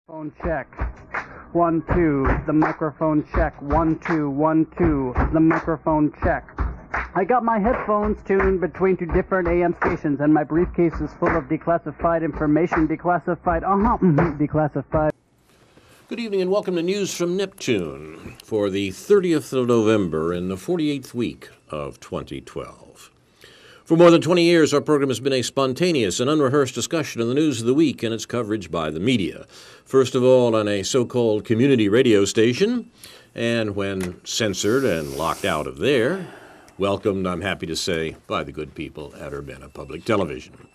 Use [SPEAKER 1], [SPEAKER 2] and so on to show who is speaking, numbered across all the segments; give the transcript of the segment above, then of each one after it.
[SPEAKER 1] Phone check. 1, 2. The microphone check. 1, 2, 1, 2. The microphone check. I got my headphones tuned between two different AM stations, and my briefcase is full of declassified information. Declassified.
[SPEAKER 2] Good evening and welcome to News from Neptune for the 30th of November in the 48th week of 2012. For more than 20 years, our program has been a spontaneous and unrehearsed discussion of the news of the week and its coverage by the media. First of all, on a so-called community radio station, and when censored and locked out of there, welcomed, I'm happy to say, by the good people at Urbana Public Television.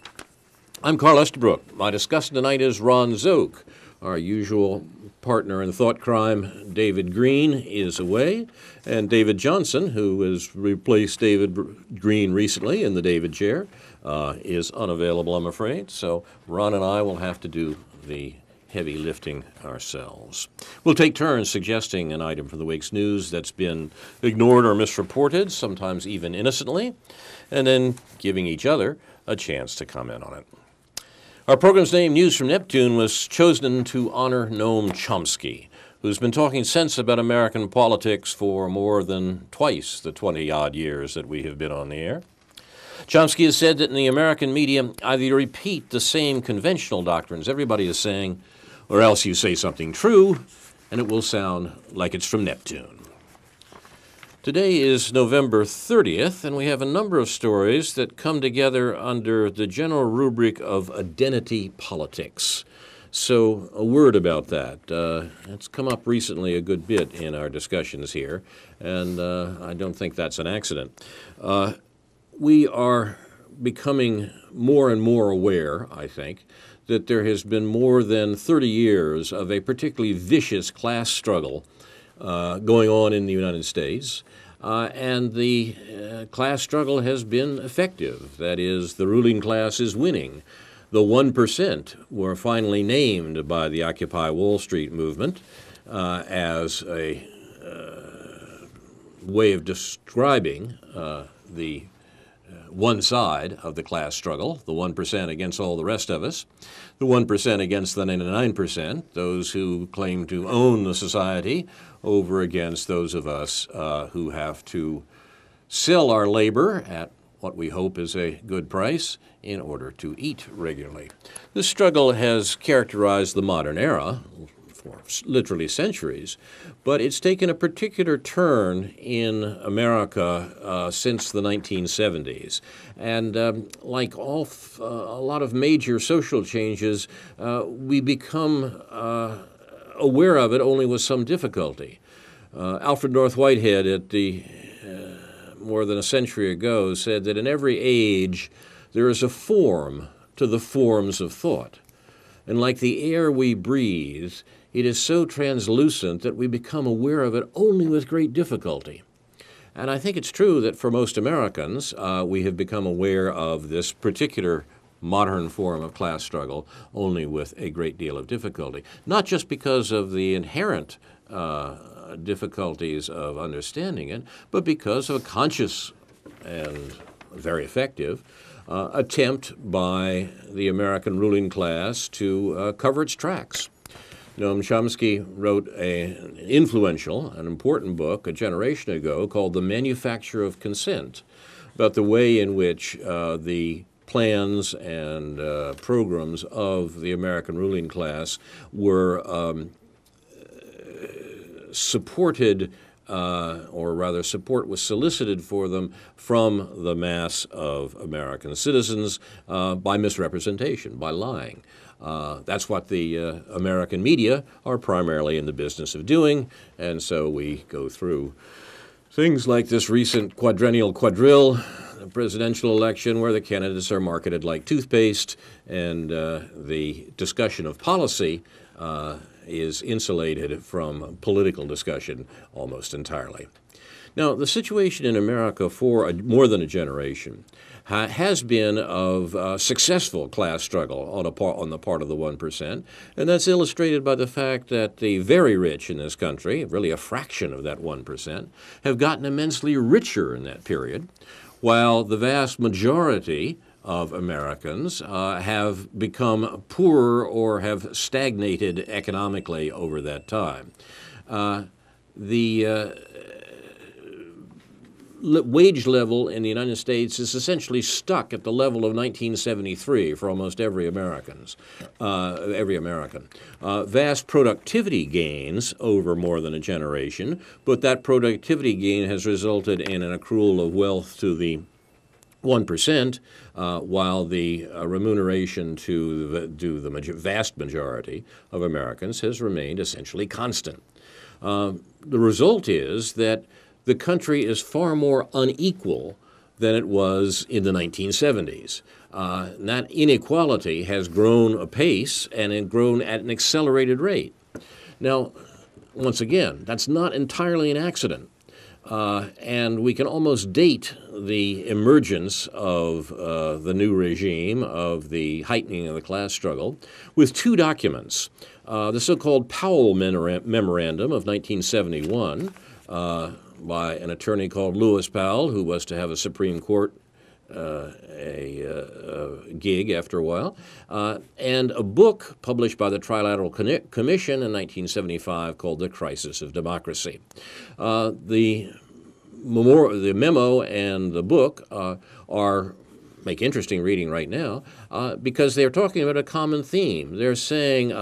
[SPEAKER 2] I'm Carl Estabrook. My discussant tonight is Ron Szoke. Our usual partner in thought crime, David Green, is away, and David Johnson, who has replaced David Green recently in the David chair, is unavailable, I'm afraid. So Ron and I will have to do the heavy lifting ourselves. We'll take turns suggesting an item from the week's news that's been ignored or misreported, sometimes even innocently, and then giving each other a chance to comment on it. Our program's name, News from Neptune, was chosen to honor Noam Chomsky, who's been talking sense about American politics for more than twice the 20-odd years that we have been on the air. Chomsky has said that in the American media, either you repeat the same conventional doctrines everybody is saying, or else you say something true, and it will sound like it's from Neptune. Today is November 30th, and we have a number of stories that come together under the general rubric of identity politics. So a word about that. It's come up recently a good bit in our discussions here, and I don't think that's an accident. We are becoming more and more aware, I think, that there has been more than 30 years of a particularly vicious class struggle going on in the United States, and the class struggle has been effective. That is, the ruling class is winning. The 1% were finally named by the Occupy Wall Street movement as a way of describing the one side of the class struggle, the 1% against all the rest of us, the 1% against the 99%, those who claim to own the society, over against those of us who have to sell our labor at what we hope is a good price in order to eat regularly. This struggle has characterized the modern era for literally centuries, but it's taken a particular turn in America since the 1970s. And like a lot of major social changes, we become aware of it only with some difficulty. Alfred North Whitehead at the more than a century ago said that in every age there is a form to the forms of thought. And like the air we breathe, it is so translucent that we become aware of it only with great difficulty. And I think it's true that for most Americans, we have become aware of this particular modern form of class struggle only with a great deal of difficulty, not just because of the inherent difficulties of understanding it, but because of a conscious and very effective attempt by the American ruling class to cover its tracks. Noam Chomsky wrote an influential and important book a generation ago called The Manufacture of Consent, about the way in which the plans and programs of the American ruling class were supported, or rather support was solicited for them from the mass of American citizens by misrepresentation, by lying. That's what the American media are primarily in the business of doing, and so we go through things like this recent quadrennial quadrille, the presidential election where the candidates are marketed like toothpaste, and the discussion of policy is insulated from political discussion almost entirely. Now, the situation in America for more than a generation has been of successful class struggle on the part of the 1%, and that's illustrated by the fact that the very rich in this country, really a fraction of that 1%, have gotten immensely richer in that period, while the vast majority of Americans have become poorer or have stagnated economically over that time. The wage level in the United States is essentially stuck at the level of 1973 for almost every American. Vast productivity gains over more than a generation, but that productivity gain has resulted in an accrual of wealth to the 1%, while the remuneration to the vast majority of Americans has remained essentially constant. The result is that the country is far more unequal than it was in the 1970s. That inequality has grown apace and grown at an accelerated rate. Now, once again, that's not entirely an accident. And we can almost date the emergence of the new regime, of the heightening of the class struggle, with two documents. The so-called Powell Memorandum of 1971 by an attorney called Lewis Powell, who was to have a Supreme Court gig after a while, and a book published by the Trilateral Commission in 1975 called The Crisis of Democracy. The memo and the book make interesting reading right now because they're talking about a common theme. They're saying,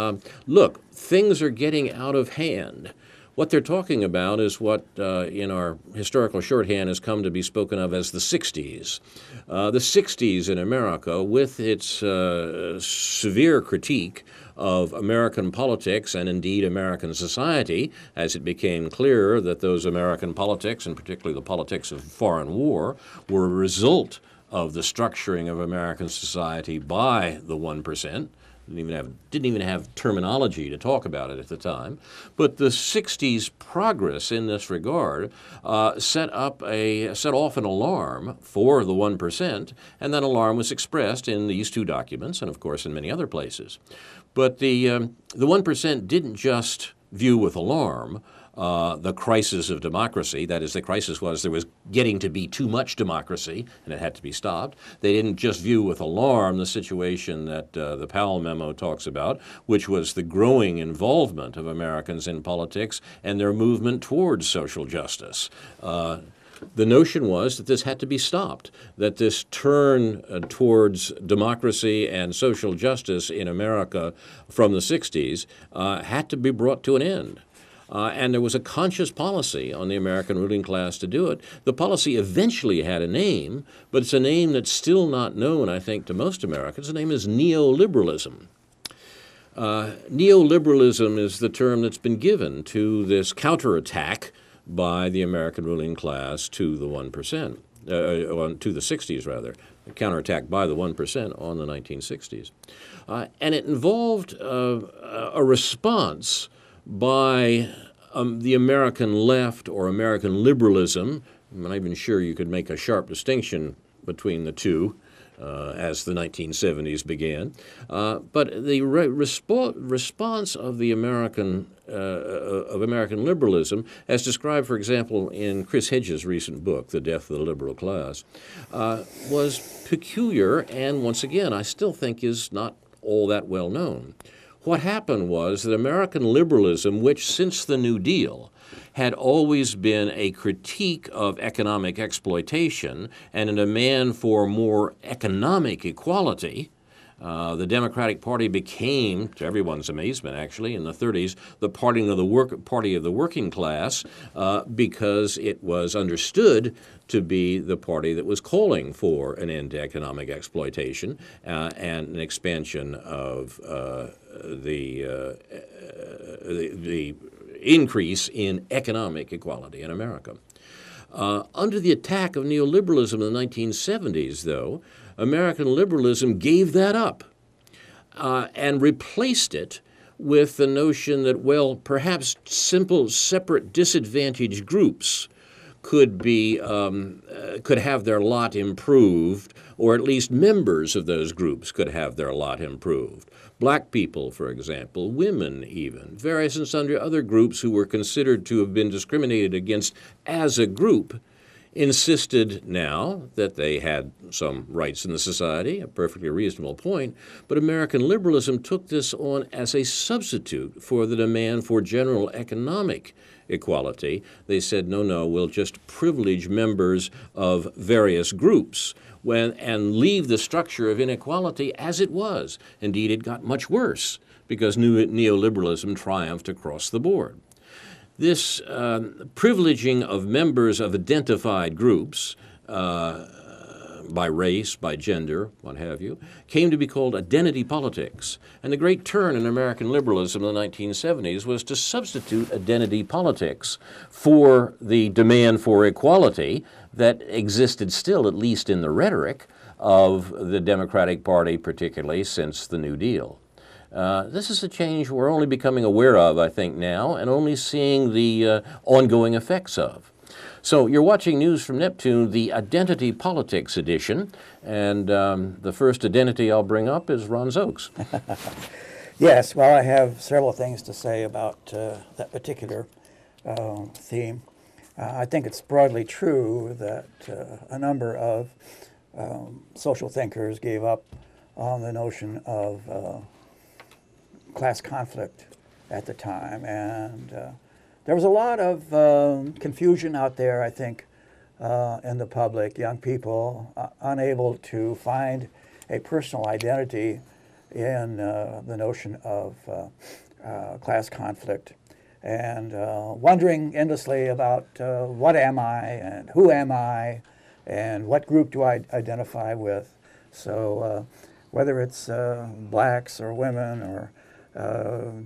[SPEAKER 2] look, things are getting out of hand. What they're talking about is what in our historical shorthand has come to be spoken of as the 60s. The 60s in America, with its severe critique of American politics and indeed American society, as it became clear that those American politics, and particularly the politics of foreign war, were a result of the structuring of American society by the 1%. Didn't even have terminology to talk about it at the time. But the 60s progress in this regard set off an alarm for the 1%, and that alarm was expressed in these two documents and, of course, in many other places. But the 1% didn't just view with alarm the crisis of democracy. That is, the crisis was there was getting to be too much democracy, and it had to be stopped. They didn't just view with alarm the situation that the Powell memo talks about, which was the growing involvement of Americans in politics and their movement towards social justice. The notion was that this had to be stopped, that this turn towards democracy and social justice in America from the 60s had to be brought to an end. And there was a conscious policy on the American ruling class to do it. The policy eventually had a name, but it's a name that's still not known, I think, to most Americans. The name is neoliberalism. Neoliberalism is the term that's been given to this counterattack by the American ruling class to the 1%, to the 60s, rather, a counterattack by the 1% on the 1960s. And it involved a response by the American left or American liberalism. I'm not even sure you could make a sharp distinction between the two as the 1970s began. But the response of the American liberalism, as described, for example, in Chris Hedges' recent book, The Death of the Liberal Class, was peculiar and, once again, I still think is not all that well known. What happened was that American liberalism, which since the New Deal had always been a critique of economic exploitation and a demand for more economic equality, the Democratic Party became, to everyone's amazement actually, in the 30s, the party of the working class because it was understood to be the party that was calling for an end to economic exploitation and an expansion of the increase in economic equality in America. Under the attack of neoliberalism in the 1970s, though, American liberalism gave that up and replaced it with the notion that, well, perhaps simple, separate, disadvantaged groups could have their lot improved, or at least members of those groups could have their lot improved. Black people, for example, women even, various and sundry other groups who were considered to have been discriminated against as a group insisted now that they had some rights in the society, a perfectly reasonable point, but American liberalism took this on as a substitute for the demand for general economic equality. They said, no, we'll just privilege members of various groups and leave the structure of inequality as it was. Indeed, it got much worse because neoliberalism triumphed across the board. This privileging of members of identified groups by race, by gender, what have you, came to be called identity politics. And the great turn in American liberalism in the 1970s was to substitute identity politics for the demand for equality that existed still, at least in the rhetoric, of the Democratic Party, particularly since the New Deal. This is a change we're only becoming aware of, I think, now, and only seeing the ongoing effects of. So you're watching News from Neptune, the Identity Politics edition, and the first identity I'll bring up is Ron Szoke's.
[SPEAKER 3] Yes, well, I have several things to say about that particular theme. I think it's broadly true that a number of social thinkers gave up on the notion of class conflict at the time, and there was a lot of confusion out there, I think, in the public, young people unable to find a personal identity in the notion of class conflict, and wondering endlessly about what am I and who am I and what group do I identify with. So whether it's blacks or women or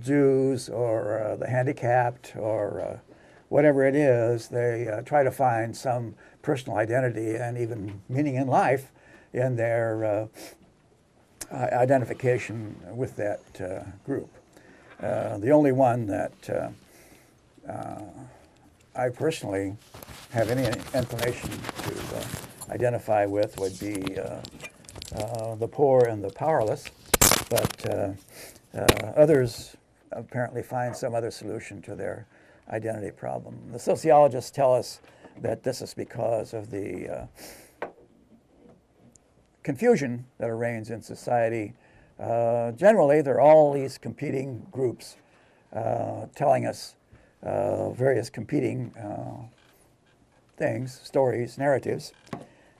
[SPEAKER 3] Jews or the handicapped or whatever it is, they try to find some personal identity and even meaning in life in their identification with that group. The only one that I personally have any inclination to identify with would be the poor and the powerless, but others apparently find some other solution to their identity problem. The sociologists tell us that this is because of the confusion that reigns in society. Generally, there are all these competing groups telling us various competing things, stories, narratives,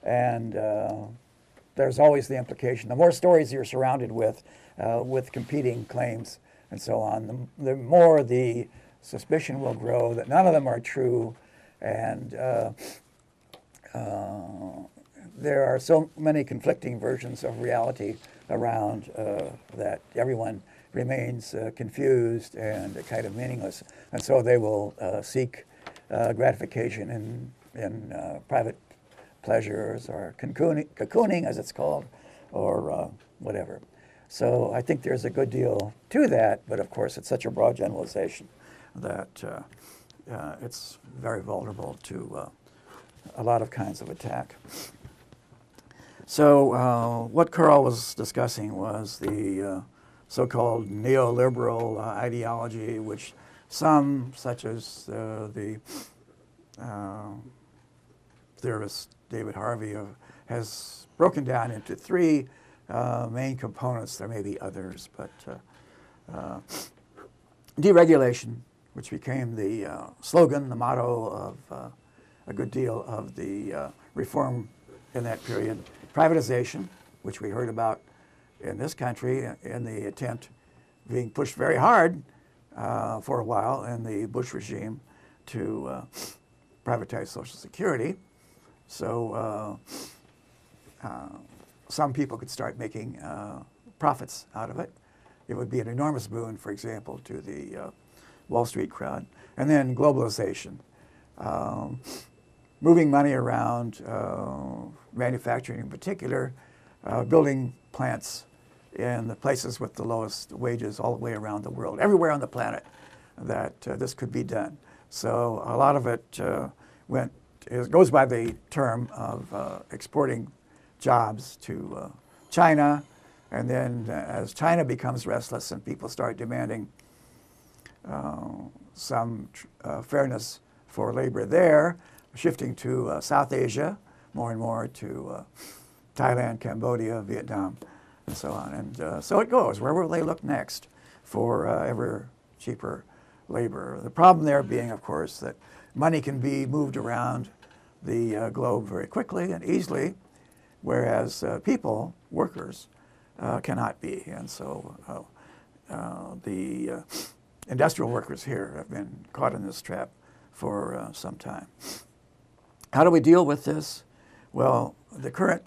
[SPEAKER 3] and there's always the implication, the more stories you're surrounded with competing claims and so on, the more the suspicion will grow that none of them are true, and there are so many conflicting versions of reality around that everyone remains confused and kind of meaningless, and so they will seek gratification in private pleasures or cocooning, as it's called, or whatever. So I think there's a good deal to that, but of course it's such a broad generalization that it's very vulnerable to a lot of kinds of attack. So what Carl was discussing was the so-called neoliberal ideology, which some, such as the theorist David Harvey, has broken down into three main components. There may be others, but deregulation, which became the slogan, the motto of a good deal of the reform in that period. Privatization, which we heard about in this country in the attempt being pushed very hard for a while in the Bush regime to privatize Social Security. So some people could start making profits out of it. It would be an enormous boon, for example, to the Wall Street crowd. And then globalization, moving money around, manufacturing in particular, building plants in the places with the lowest wages all the way around the world, everywhere on the planet that this could be done. So a lot of it goes by the term of exporting jobs to China, and then as China becomes restless and people start demanding some fairness for labor there, shifting to South Asia, more and more to Thailand, Cambodia, Vietnam, and so on. And so it goes. Where will they look next for ever cheaper labor? The problem there being, of course, that money can be moved around the globe very quickly and easily, whereas people, workers, cannot be. And so the industrial workers here have been caught in this trap for some time. How do we deal with this? Well, the current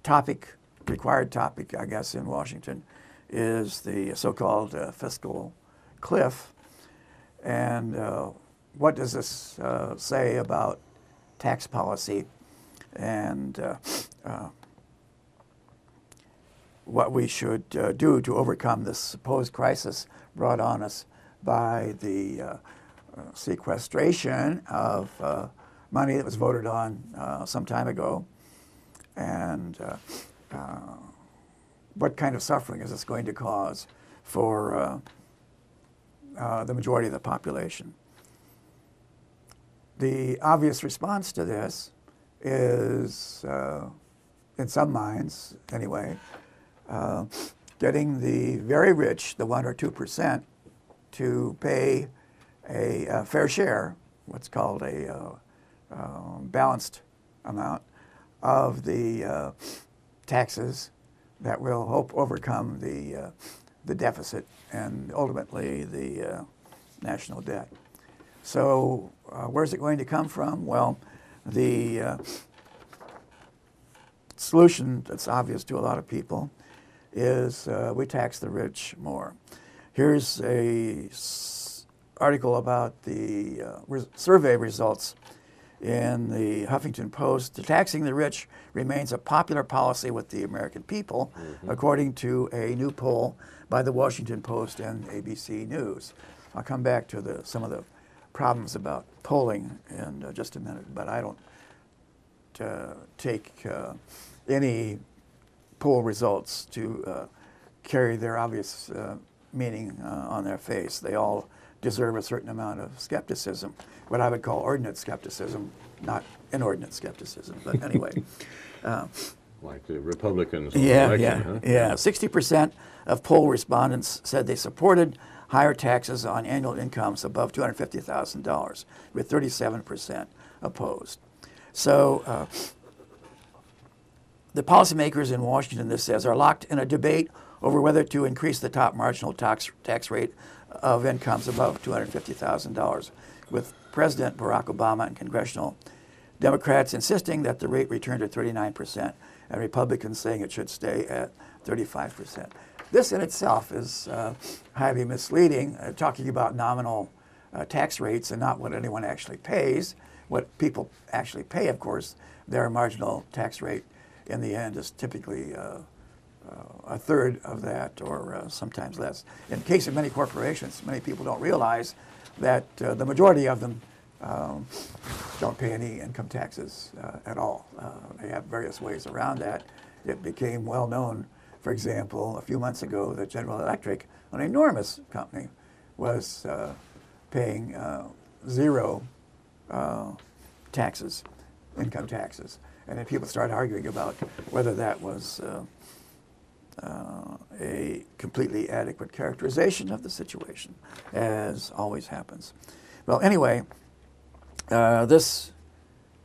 [SPEAKER 3] topic, required topic, I guess, in Washington is the so-called fiscal cliff. And what does this say about tax policy and what we should do to overcome this supposed crisis brought on us by the sequestration of money that was voted on some time ago, and what kind of suffering is this going to cause for the majority of the population? The obvious response to this is, in some minds anyway, getting the very rich, the 1 or 2%, to pay a fair share, what's called a balanced amount of the taxes that will help overcome the deficit and ultimately the national debt. So where's it going to come from? Well, the solution that's obvious to a lot of people is we tax the rich more. Here's a article about the survey results in the Huffington Post. Taxing the rich remains a popular policy with the American people, according to a new poll by the Washington Post and ABC News. I'll come back to some of the problems about polling in just a minute, but I don't take any poll results to carry their obvious meaning on their face. They all deserve a certain amount of skepticism, what I would call ordinate skepticism, not inordinate skepticism. But anyway.
[SPEAKER 2] Like the Republicans.
[SPEAKER 3] Yeah,
[SPEAKER 2] election, huh?
[SPEAKER 3] 60% of poll respondents said they supported higher taxes on annual incomes above $250,000, with 37% opposed. So the policymakers in Washington, this says, are locked in a debate over whether to increase the top marginal tax rate of incomes above $250,000, with President Barack Obama and congressional Democrats insisting that the rate return to 39%, and Republicans saying it should stay at 35%. This in itself is highly misleading, talking about nominal tax rates and not what anyone actually pays. What people actually pay, of course, their marginal tax rate in the end is typically a third of that, or sometimes less. In the case of many corporations, many people don't realize that the majority of them don't pay any income taxes at all. They have various ways around that. It became well known, for example, a few months ago that General Electric, an enormous company, was paying zero taxes, income taxes. And then people started arguing about whether that was a completely adequate characterization of the situation, as always happens. Well, anyway, this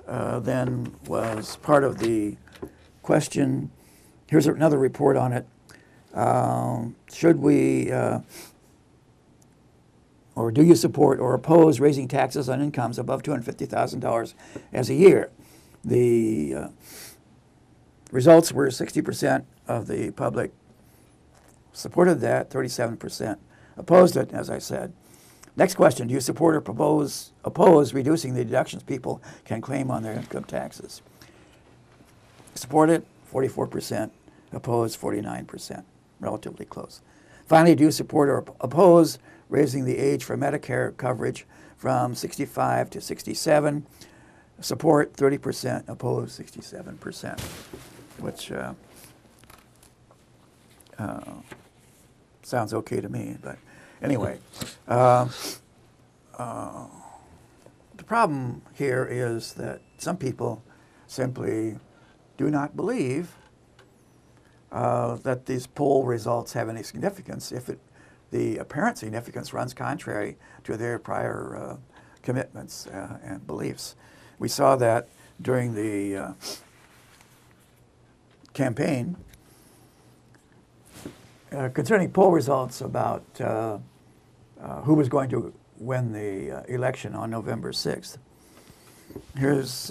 [SPEAKER 3] then was part of the question. Here's another report on it. Should we, or do you support or oppose raising taxes on incomes above $250,000 as a year? The results were 60% of the public supported that, 37% opposed it, as I said. Next question, do you support or oppose reducing the deductions people can claim on their income taxes? Support it, 44%, oppose 49%, relatively close. Finally, do you support or oppose raising the age for Medicare coverage from 65 to 67? Support 30%, oppose 67%, which sounds okay to me, but anyway. The problem here is that some people simply do not believe that these poll results have any significance if the apparent significance runs contrary to their prior commitments and beliefs. We saw that during the campaign concerning poll results about who was going to win the election on November 6th. Here's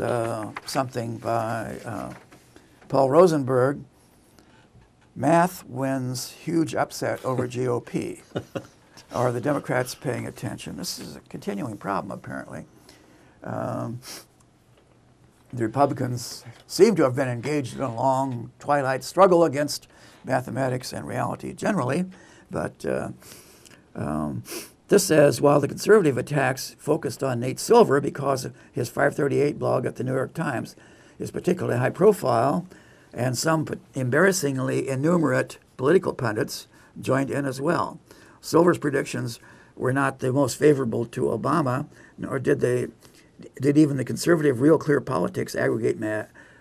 [SPEAKER 3] something by Paul Rosenberg. Math wins huge upset over GOP. Are the Democrats paying attention? This is a continuing problem, apparently. The Republicans seem to have been engaged in a long twilight struggle against mathematics and reality generally, but this says, while the conservative attacks focused on Nate Silver because his 538 blog at the New York Times is particularly high profile, and some embarrassingly innumerate political pundits joined in as well. Silver's predictions were not the most favorable to Obama, nor did even the conservative Real Clear Politics aggregate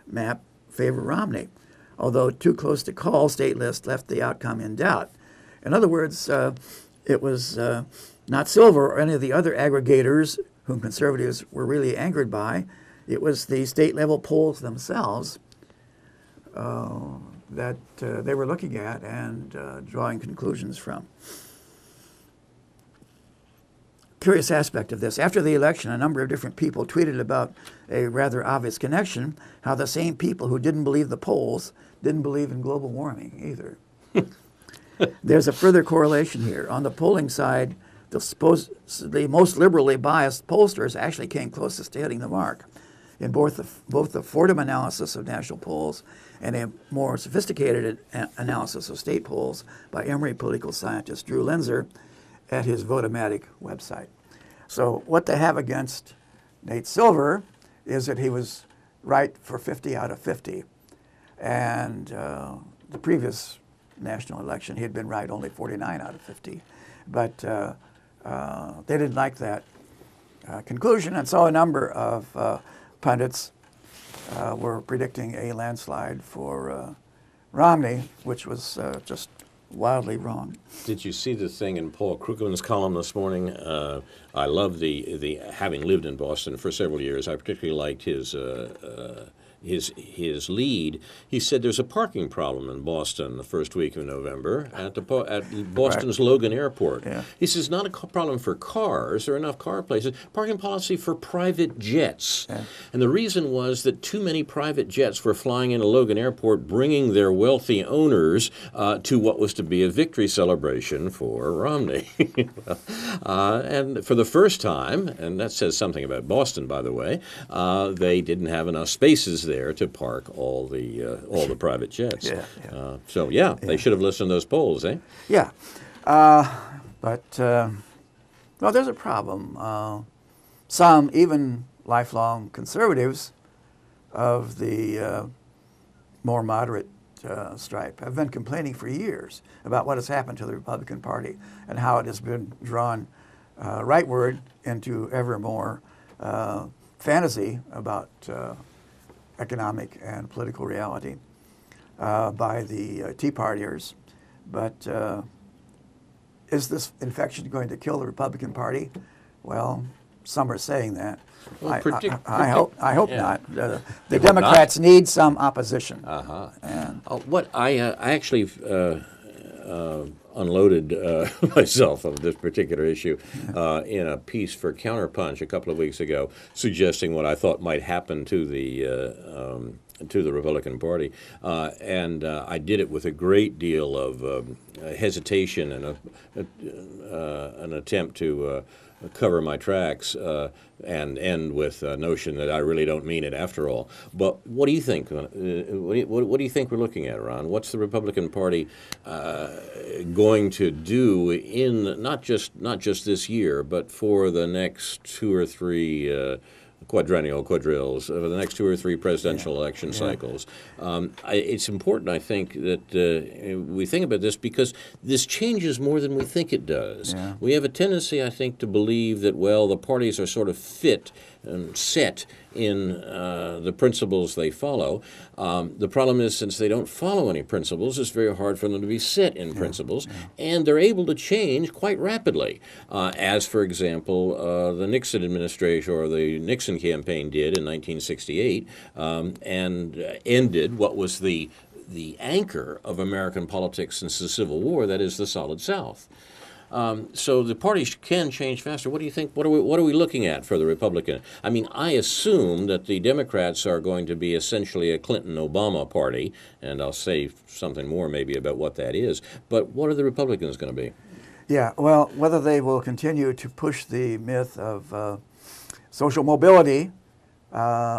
[SPEAKER 3] map favor Romney, although too close to call state list left the outcome in doubt. In other words, it was not Silver or any of the other aggregators whom conservatives were really angered by. It was the state-level polls themselves that they were looking at and drawing conclusions from. Curious aspect of this. After the election, a number of different people tweeted about a rather obvious connection, how the same people who didn't believe the polls didn't believe in global warming either. There's a further correlation here. On the polling side, the supposedly most liberally biased pollsters actually came closest to hitting the mark. In both the Fordham analysis of national polls and a more sophisticated analysis of state polls by Emory political scientist Drew Linzer at his Votomatic website. So what they have against Nate Silver is that he was right for 50 out of 50. And the previous national election, he had been right only 49 out of 50. But they didn't like that conclusion, and so a number of pundits were predicting a landslide for Romney, which was just wildly wrong.
[SPEAKER 2] Did you see the thing in Paul Krugman's column this morning? I love the having lived in Boston for several years. I particularly liked his lead. He said there's a parking problem in Boston the first week of November at Boston's right. Logan Airport. Yeah. He says not a problem for cars. There are enough car places. Parking policy for private jets. Yeah. And the reason was that too many private jets were flying into Logan Airport, bringing their wealthy owners to what was to be a victory celebration for Romney. And for the first time, and that says something about Boston, by the way, they didn't have enough spaces there to park all the private jets. Yeah. They should have listened to those polls, eh?
[SPEAKER 3] Yeah. But there's a problem. Some, even lifelong conservatives of the more moderate stripe, have been complaining for years about what has happened to the Republican Party and how it has been drawn rightward into ever more fantasy about economic and political reality by the Tea Partiers. But is this infection going to kill the Republican Party? Well, some are saying that. Well, I hope not. The Democrats need some opposition. And
[SPEAKER 2] what I actually unloaded myself of this particular issue in a piece for Counterpunch a couple of weeks ago, suggesting what I thought might happen to the Republican Party, and I did it with a great deal of hesitation and an attempt to cover my tracks and end with a notion that I really don't mean it after all. But what do you think? What do you think we're looking at, Ron? What's the Republican Party going to do in not just this year, but for the next two or three quadrills over the next two or three presidential election cycles? It's important, I think, that we think about this because this changes more than we think it does. We have a tendency, I think, to believe that, well, the parties are sort of fit set in the principles they follow. The problem is, since they don't follow any principles, it's very hard for them to be set in principles, and they're able to change quite rapidly, as, for example, the Nixon administration or the Nixon campaign did in 1968, and ended what was the anchor of American politics since the Civil War, that is the Solid South. So the parties can change faster. What do you think? What are we looking at for the Republican? I mean, I assume that the Democrats are going to be essentially a Clinton-Obama party, and I'll say something more maybe about what that is. But what are the Republicans going to be?
[SPEAKER 3] Yeah, well, whether they will continue to push the myth of social mobility,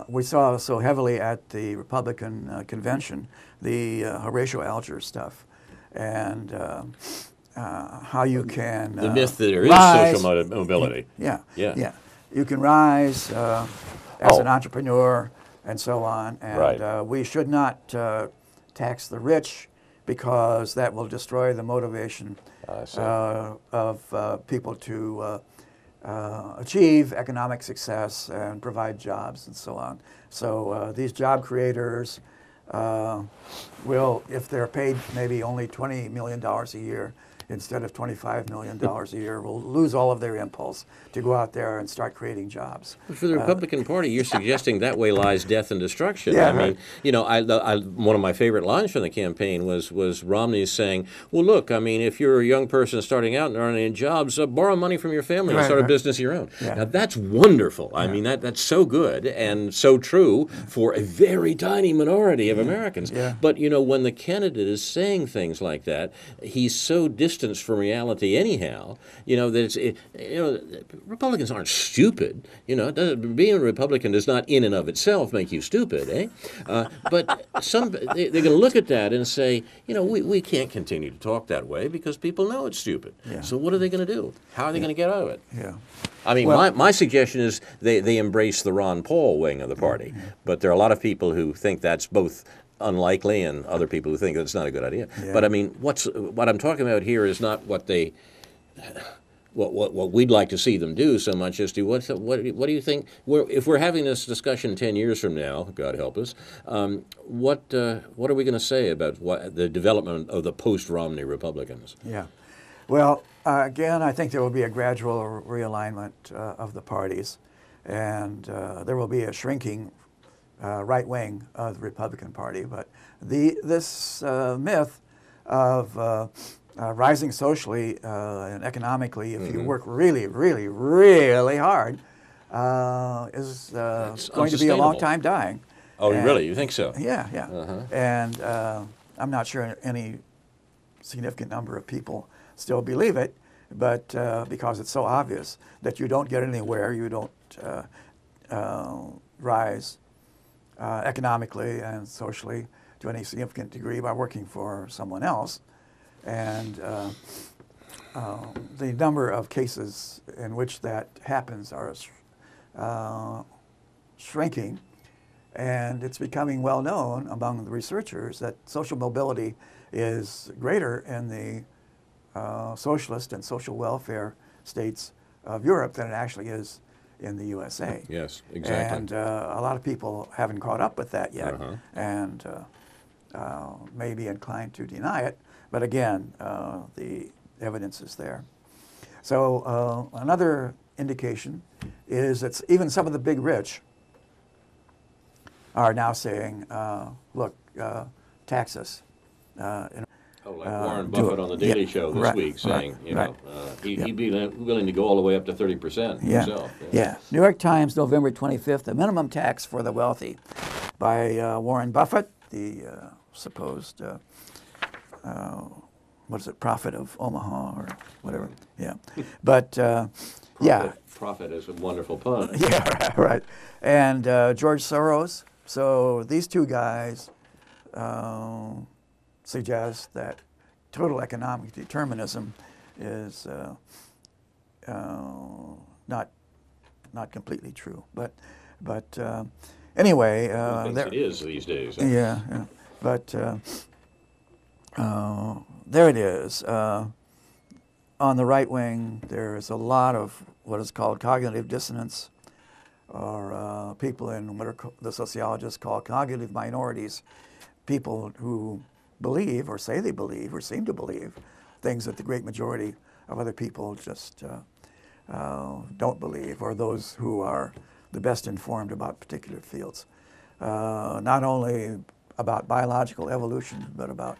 [SPEAKER 3] we saw so heavily at the Republican convention, the Horatio Alger stuff, and how you can
[SPEAKER 2] the myth that there
[SPEAKER 3] rise,
[SPEAKER 2] is social mobility.
[SPEAKER 3] Yeah.
[SPEAKER 2] Yeah.
[SPEAKER 3] You can rise as an entrepreneur and so on, and
[SPEAKER 2] Right.
[SPEAKER 3] We should not tax the rich because that will destroy the motivation of people to achieve economic success and provide jobs and so on. So these job creators will, if they're paid maybe only $20 million a year instead of $25 million a year, will lose all of their impulse to go out there and start creating jobs.
[SPEAKER 2] For the Republican Party, you're suggesting that way lies death and destruction.
[SPEAKER 3] Yeah,
[SPEAKER 2] I mean, you know, one of my favorite lines from the campaign was Romney saying, well, look, I mean, if you're a young person starting out and aren't any jobs, borrow money from your family and start a business of your own.
[SPEAKER 3] Yeah.
[SPEAKER 2] Now, that's wonderful. I mean, that's so good and so true for a very tiny minority of Americans.
[SPEAKER 3] Yeah.
[SPEAKER 2] But, you know, when the candidate is saying things like that, he's so distanced from reality anyhow, you know, that Republicans aren't stupid. You know, being a Republican does not in and of itself make you stupid, eh? But they're going to look at that and say, you know, we can't continue to talk that way because people know it's stupid.
[SPEAKER 3] Yeah.
[SPEAKER 2] So what are they going to do? How are they going to get out of it?
[SPEAKER 3] Yeah.
[SPEAKER 2] I mean,
[SPEAKER 3] Well,
[SPEAKER 2] my suggestion is they embrace the Ron Paul wing of the party. But there are a lot of people who think that's both unlikely and other people who think that's not a good idea.
[SPEAKER 3] Yeah.
[SPEAKER 2] But I mean, what I'm talking about here is not what we'd like to see them do so much as to what do you think, if we're having this discussion 10 years from now, God help us, what are we going to say about the development of the post-Romney Republicans?
[SPEAKER 3] Yeah. Well, again, I think there will be a gradual realignment of the parties, and there will be a shrinking right wing of the Republican Party. But this myth of rising socially and economically, if you work really, really, really hard, is going to be a long time dying.
[SPEAKER 2] Oh, really? You think so?
[SPEAKER 3] Yeah, yeah. And I'm not sure any significant number of people still believe it, but because it's so obvious that you don't get anywhere, you don't rise economically and socially to any significant degree by working for someone else. And the number of cases in which that happens are shrinking, and it's becoming well known among the researchers that social mobility is greater in the socialist and social welfare states of Europe than it actually is in the USA.
[SPEAKER 2] Yes, exactly.
[SPEAKER 3] And a lot of people haven't caught up with that yet, and may be inclined to deny it. But again, the evidence is there. So another indication is that even some of the big rich are now saying, look, tax us.
[SPEAKER 2] Like Warren Buffett on the Daily Show this week saying, he'd be willing to go all the way up to 30% himself.
[SPEAKER 3] Yeah. New York Times, November 25th, The Minimum Tax for the Wealthy by Warren Buffett, the supposed, prophet of Omaha or whatever. Yeah. But,
[SPEAKER 2] Prophet is a wonderful pun.
[SPEAKER 3] Yeah, right. And George Soros. So these two guys suggest that total economic determinism is not completely true, but anyway,
[SPEAKER 2] it is these days. Huh?
[SPEAKER 3] Yeah. But there it is. On the right wing, there is a lot of what is called cognitive dissonance, people in what the sociologists call cognitive minorities, people who believe or say they believe or seem to believe things that the great majority of other people just don't believe, or those who are the best informed about particular fields. Not only about biological evolution, but about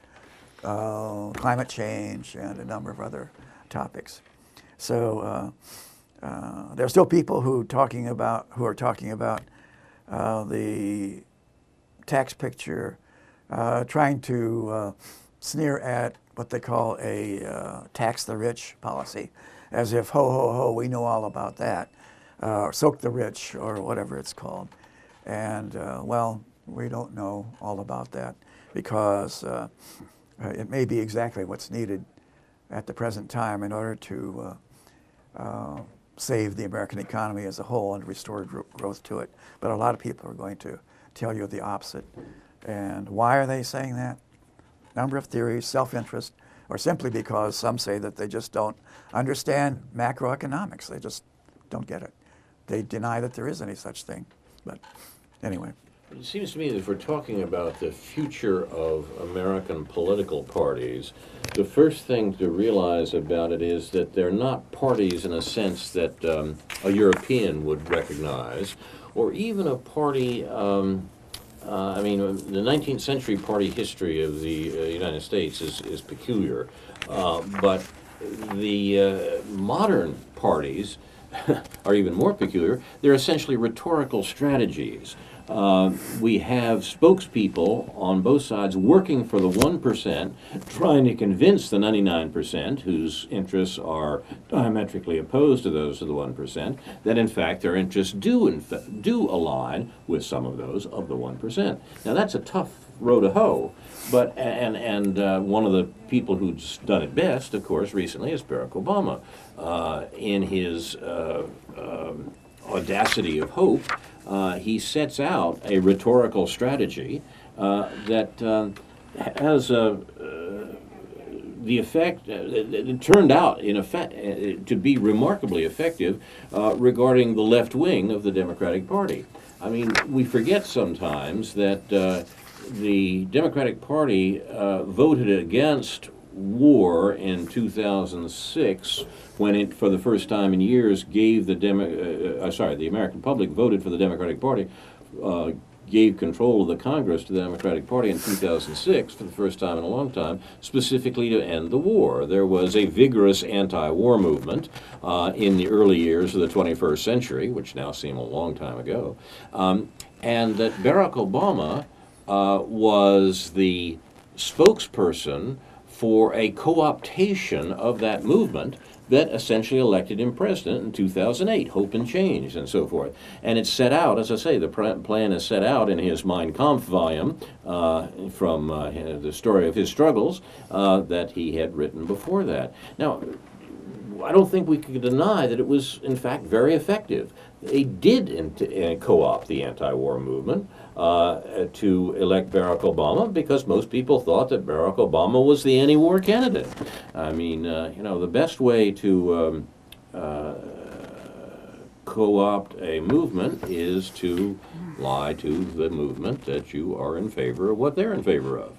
[SPEAKER 3] climate change and a number of other topics. So there are still people who are talking about the tax picture, trying to sneer at what they call a tax the rich policy, as if ho ho ho, we know all about that, or soak the rich, or whatever it's called. And well, we don't know all about that, because it may be exactly what's needed at the present time in order to save the American economy as a whole and restore growth to it. But a lot of people are going to tell you the opposite. And why are they saying that? Number of theories, self-interest, or simply because some say that they just don't understand macroeconomics. They just don't get it. They deny that there is any such thing. But anyway.
[SPEAKER 2] It seems to me that if we're talking about the future of American political parties, the first thing to realize about it is that they're not parties in a sense that a European would recognize, or even a party, I mean, the 19th century party history of the United States is peculiar, but the modern parties are even more peculiar. They're essentially rhetorical strategies. We have spokespeople on both sides working for the 1%, trying to convince the 99%, whose interests are diametrically opposed to those of the 1%, that in fact their interests do align with some of those of the 1%. Now that's a tough row to hoe, but one of the people who's done it best, of course, recently is Barack Obama. In his audacity of hope, he sets out a rhetorical strategy that has the effect, it turned out in effect to be remarkably effective regarding the left wing of the Democratic Party. I mean, we forget sometimes that the Democratic Party voted against war in 2006 when it, for the first time in years, gave the American public voted for the Democratic Party, gave control of the Congress to the Democratic Party in 2006 for the first time in a long time, specifically to end the war. There was a vigorous anti-war movement in the early years of the 21st century, which now seem a long time ago, and that Barack Obama was the spokesperson for a co-optation of that movement that essentially elected him president in 2008, Hope and Change, and so forth. And it's set out, as I say, the plan is set out in his Mein Kampf volume from the story of his struggles that he had written before that. Now, I don't think we could deny that it was, in fact, very effective. They did co-opt the anti-war movement to elect Barack Obama because most people thought that Barack Obama was the anti-war candidate. I mean, you know, the best way to co-opt a movement is to lie to the movement that you are in favor of what they're in favor of.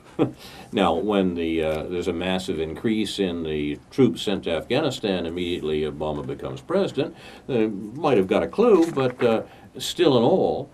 [SPEAKER 2] Now, when there's a massive increase in the troops sent to Afghanistan, immediately Obama becomes president. Might have got a clue, but still in all,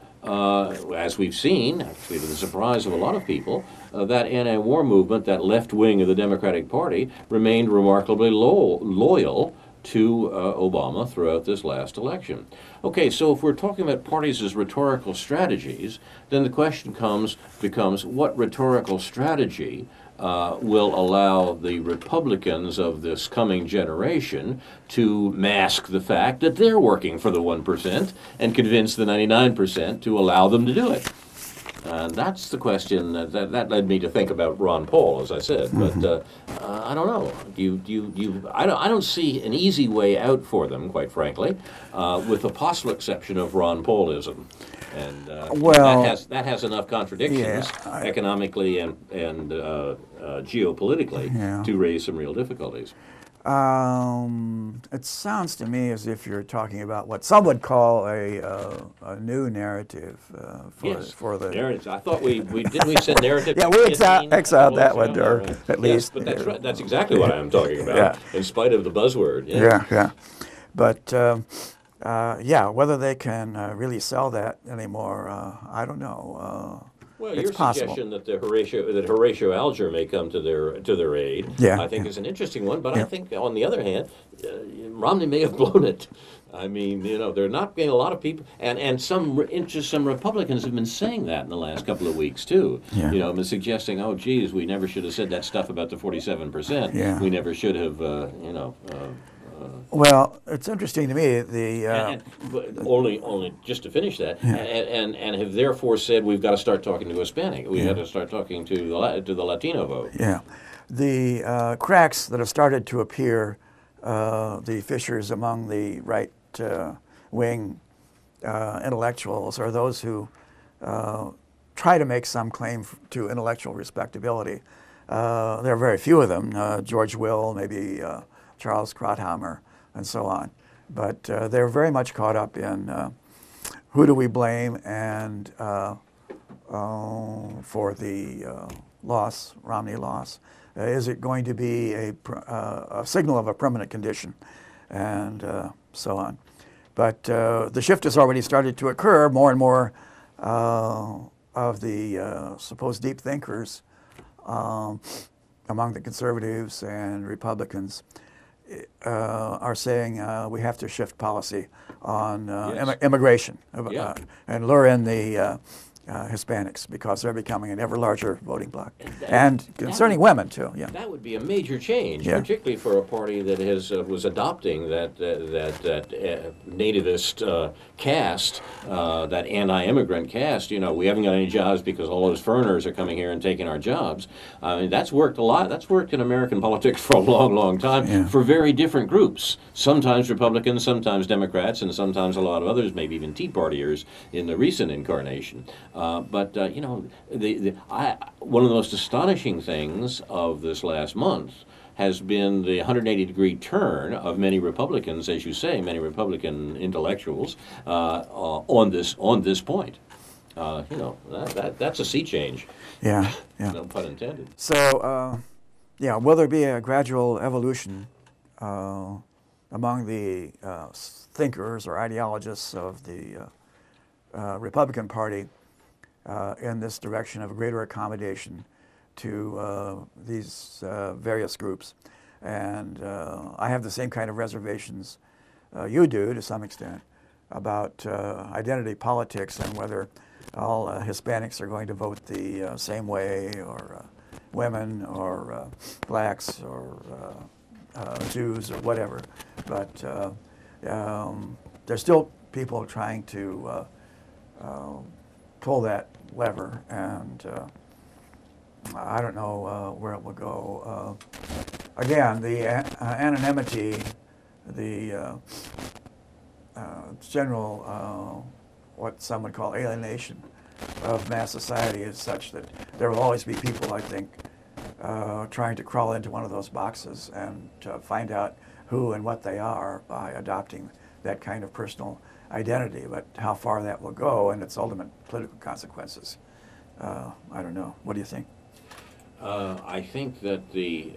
[SPEAKER 2] as we've seen, actually to the surprise of a lot of people, that anti-war movement, that left wing of the Democratic Party, remained remarkably loyal to Obama throughout this last election. Okay, so if we're talking about parties as rhetorical strategies, then the question becomes what rhetorical strategy will allow the Republicans of this coming generation to mask the fact that they're working for the 1% and convince the 99% to allow them to do it. And that's the question that led me to think about Ron Paul, as I said. But I don't know. I don't see an easy way out for them, quite frankly, with the possible exception of Ron Paulism. And that has enough contradictions economically and geopolitically to raise some real difficulties.
[SPEAKER 3] It sounds to me as if you're talking about what some would call a new narrative for the
[SPEAKER 2] narratives. I thought we didn't we send narrative.
[SPEAKER 3] Yeah, we exiled that one, or at least.
[SPEAKER 2] But that's right. That's exactly what I'm talking about.
[SPEAKER 3] Yeah.
[SPEAKER 2] In spite of the buzzword.
[SPEAKER 3] Yeah. But whether they can really sell that anymore, I don't know.
[SPEAKER 2] Well,
[SPEAKER 3] it's
[SPEAKER 2] your
[SPEAKER 3] possible.
[SPEAKER 2] suggestion that Horatio Alger may come to their aid,
[SPEAKER 3] Yeah,
[SPEAKER 2] I think
[SPEAKER 3] yeah.
[SPEAKER 2] is an interesting one. But
[SPEAKER 3] Yeah.
[SPEAKER 2] I think, on the other hand, Romney may have blown it. I mean, they're not getting a lot of people, and some Republicans have been saying that in the last couple of weeks too.
[SPEAKER 3] Yeah.
[SPEAKER 2] Been suggesting, oh, geez, we never should have said that stuff about the 47%.
[SPEAKER 3] Yeah.
[SPEAKER 2] We never should have,
[SPEAKER 3] Well, it's interesting to me.
[SPEAKER 2] but only just to finish that, and have therefore said we've got to start talking to Hispanic. We've got to start talking to the Latino vote.
[SPEAKER 3] Yeah, the cracks that have started to appear, the fissures among the right wing intellectuals, are those who try to make some claim to intellectual respectability. There are very few of them. George Will, maybe Charles Krauthammer, and so on. But they're very much caught up in who do we blame and for the Romney loss. Is it going to be a signal of a permanent condition, and so on. But the shift has already started to occur. More and more of the supposed deep thinkers among the conservatives and Republicans are saying we have to shift policy on immigration and lure in the Hispanics, because they're becoming an ever larger voting bloc. And concerning women, too. Yeah.
[SPEAKER 2] That would be a major change,
[SPEAKER 3] Yeah.
[SPEAKER 2] particularly for a party that was adopting that nativist caste, that anti-immigrant caste. We haven't got any jobs because all those foreigners are coming here and taking our jobs. I mean, that's worked a lot. That's worked in American politics for a long, long time for very different groups. Sometimes Republicans, sometimes Democrats, and sometimes a lot of others, maybe even Tea Partiers in the recent incarnation. But one of the most astonishing things of this last month has been the 180-degree turn of many Republicans, as you say, many Republican intellectuals on this point. That's a sea change.
[SPEAKER 3] Yeah.
[SPEAKER 2] No pun intended.
[SPEAKER 3] So, will there be a gradual evolution among the thinkers or ideologists of the Republican Party in this direction of greater accommodation to these various groups? And I have the same kind of reservations you do, to some extent, about identity politics and whether all Hispanics are going to vote the same way, or women, or blacks, or Jews, or whatever. But there's still people trying to pull that lever, and I don't know where it will go. Again, the anonymity, the general, what some would call alienation of mass society is such that there will always be people, I think, trying to crawl into one of those boxes and to find out who and what they are by adopting that kind of personal identity. But how far that will go and its ultimate political consequences, I don't know. What do you think?
[SPEAKER 2] I think that the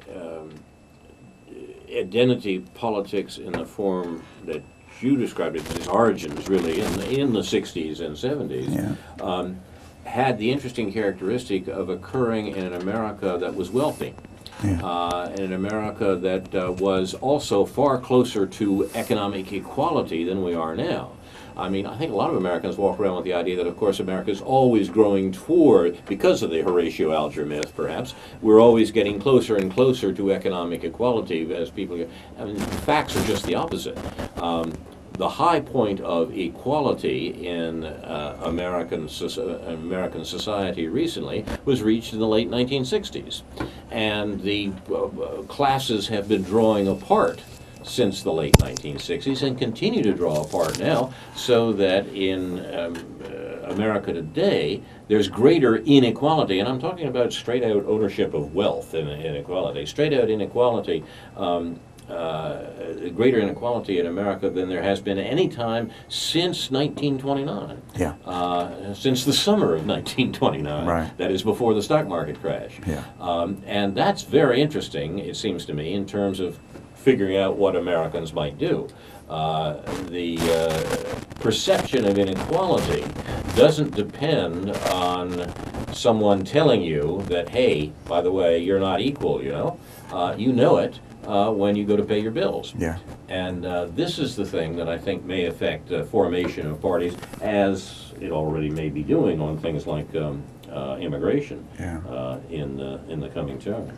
[SPEAKER 2] identity politics in the form that you described it, its origins really in the 60s and 70s, had the interesting characteristic of occurring in an America that was wealthy. In an America that was also far closer to economic equality than we are now. I mean, I think a lot of Americans walk around with the idea that, of course, America is always growing toward, because of the Horatio Alger myth, perhaps, we're always getting closer and closer to economic equality as people get. I mean, facts are just the opposite. The high point of equality in American society recently was reached in the late 1960s. And the classes have been drawing apart since the late 1960s and continue to draw apart now, so that in America today there's greater inequality, and I'm talking about straight out ownership of wealth and inequality, straight out inequality greater inequality in America than there has been any time since 1929.
[SPEAKER 3] Yeah.
[SPEAKER 2] Since the summer of 1929.
[SPEAKER 3] Right.
[SPEAKER 2] That is before the stock market crash.
[SPEAKER 3] Yeah.
[SPEAKER 2] And that's very interesting, it seems to me, in terms of figuring out what Americans might do. The perception of inequality doesn't depend on someone telling you that, hey, by the way, you're not equal, you know. You know it when you go to pay your bills.
[SPEAKER 3] Yeah.
[SPEAKER 2] And this is the thing that I think may affect formation of parties, as it already may be doing on things like immigration in the coming term.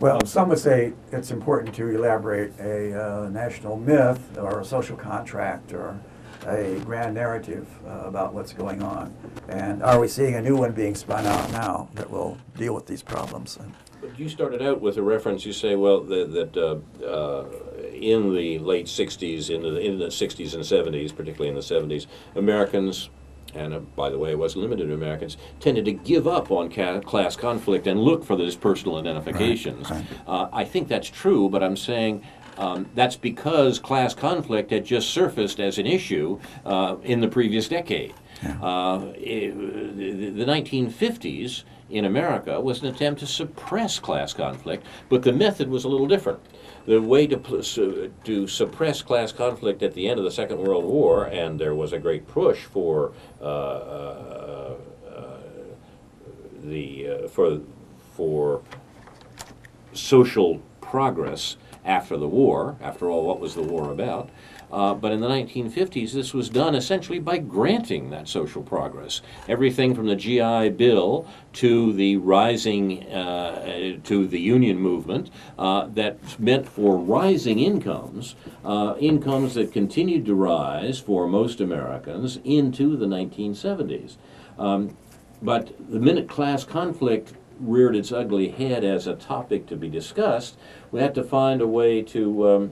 [SPEAKER 3] Well, some would say it's important to elaborate a national myth or a social contract or a grand narrative about what's going on. And are we seeing a new one being spun out now that will deal with these problems?
[SPEAKER 2] But you started out with a reference, you say, well, that in the late 60s, in the 60s and 70s, particularly in the 70s, Americans, and by the way, it wasn't limited to Americans, tended to give up on class conflict and look for those personal identifications.
[SPEAKER 3] Right.
[SPEAKER 2] I think that's true, but I'm saying that's because class conflict had just surfaced as an issue in the previous decade.
[SPEAKER 3] Yeah.
[SPEAKER 2] The 1950s in America was an attempt to suppress class conflict, but the method was a little different. The way to suppress class conflict at the end of the Second World War, and there was a great push for for social progress after the war. After all, what was the war about? But in the 1950s, this was done essentially by granting that social progress. Everything from the GI Bill to the rising, to the union movement, that meant for rising incomes, incomes that continued to rise for most Americans into the 1970s. But the minute class conflict reared its ugly head as a topic to be discussed, we had to find a way to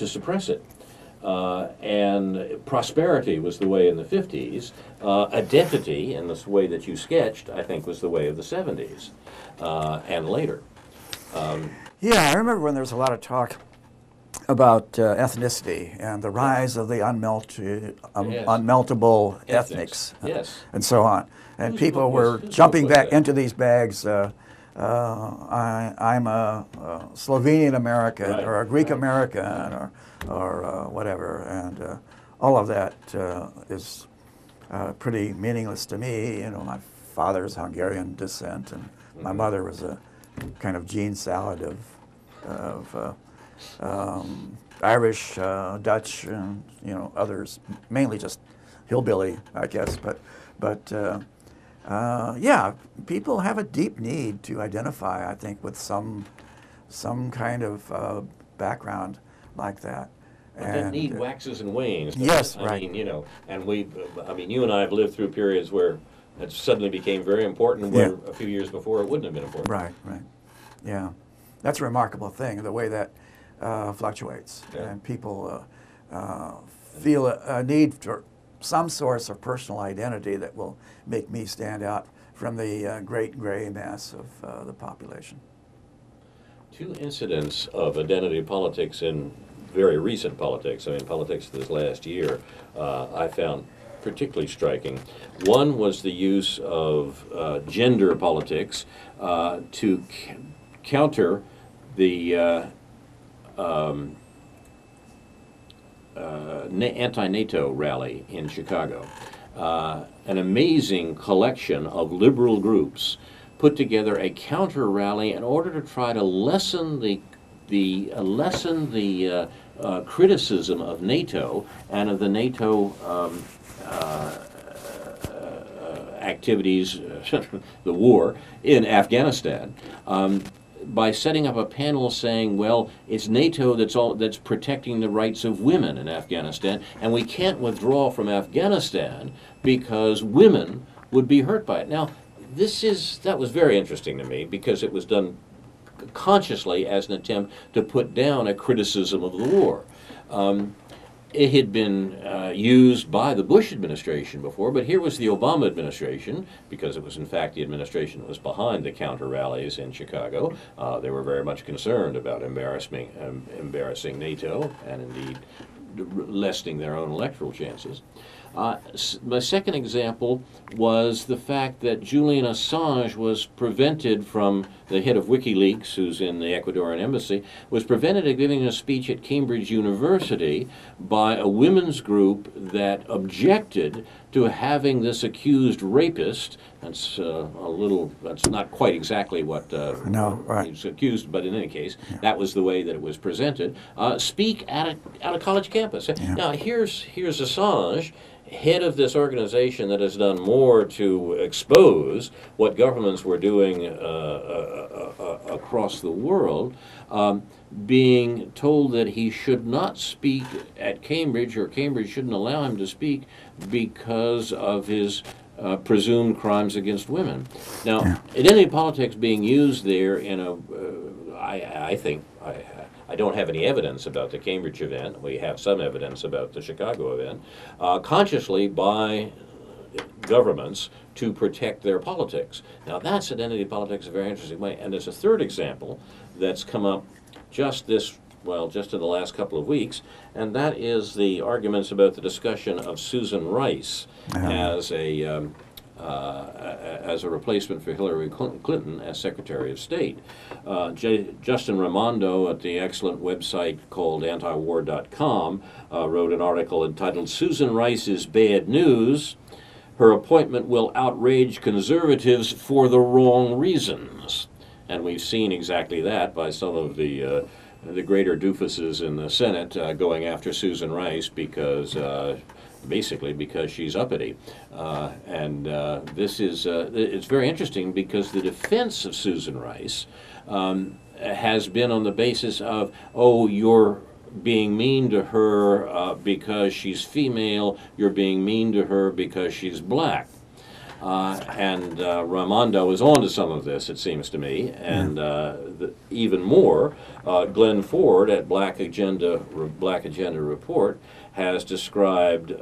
[SPEAKER 2] suppress it. And prosperity was the way in the 50s. Identity, in this way that you sketched, I think was the way of the 70s and later.
[SPEAKER 3] Yeah, I remember when there was a lot of talk about ethnicity and the rise of the unmeltable ethnics, and so on. And people were jumping back into these bags. I'm a Slovenian American or a Greek American or whatever, and all of that is pretty meaningless to me. You know, my father's Hungarian descent, and my mother was a kind of gene salad of Irish, Dutch, and others, mainly just hillbilly, I guess. But yeah, people have a deep need to identify, I think, with some kind of background like that.
[SPEAKER 2] But that need waxes and wanes.
[SPEAKER 3] Yes,
[SPEAKER 2] I
[SPEAKER 3] right.
[SPEAKER 2] mean, you and I have lived through periods where it suddenly became very important, where a few years before it wouldn't have been important.
[SPEAKER 3] Right, right. Yeah. That's a remarkable thing, the way that fluctuates.
[SPEAKER 2] Yeah.
[SPEAKER 3] And people feel a need for some source of personal identity that will make me stand out from the great gray mass of the population.
[SPEAKER 2] Two incidents of identity politics in very recent politics, I mean politics this last year, I found particularly striking. One was the use of gender politics to counter the anti-NATO rally in Chicago. An amazing collection of liberal groups put together a counter rally in order to try to lessen the criticism of NATO and of the NATO activities, the war in Afghanistan, by setting up a panel saying, well, it's NATO that's protecting the rights of women in Afghanistan, and we can't withdraw from Afghanistan because women would be hurt by it. Now, that was very interesting to me because it was done consciously as an attempt to put down a criticism of the war. It had been used by the Bush administration before, but here was the Obama administration, because it was in fact the administration that was behind the counter rallies in Chicago. They were very much concerned about embarrassing NATO and indeed lessening their own electoral chances. My second example was the fact that Julian Assange was prevented from, the head of WikiLeaks, who's in the Ecuadorian embassy, was prevented of giving a speech at Cambridge University by a women's group that objected to having this accused rapist. That's that's not quite exactly what
[SPEAKER 3] No, right.
[SPEAKER 2] he was accused, but in any case, that was the way that it was presented. Speak at a college campus.
[SPEAKER 3] Yeah.
[SPEAKER 2] Now, here's Assange, head of this organization that has done more to expose what governments were doing across the world, being told that he should not speak at Cambridge, or Cambridge shouldn't allow him to speak because of his presumed crimes against women. Now, identity politics being used there in a, I think, I don't have any evidence about the Cambridge event. We have some evidence about the Chicago event, consciously by governments to protect their politics. Now, that's identity politics in a very interesting way. And there's a third example that's come up just in the last couple of weeks, and that is the arguments about the discussion of Susan Rice as a replacement for Hillary Clinton as Secretary of State. Justin Raimondo at the excellent website called antiwar.com wrote an article entitled "Susan Rice is Bad News. Her appointment will outrage conservatives for the wrong reasons." And we've seen exactly that by some of the greater doofuses in the Senate going after Susan Rice because basically because she's uppity. This is it's very interesting because the defense of Susan Rice has been on the basis of, oh, you're being mean to her because she's female, you're being mean to her because she's black. Raimondo is on to some of this, it seems to me, and even more, Glenn Ford at Black Agenda Report has described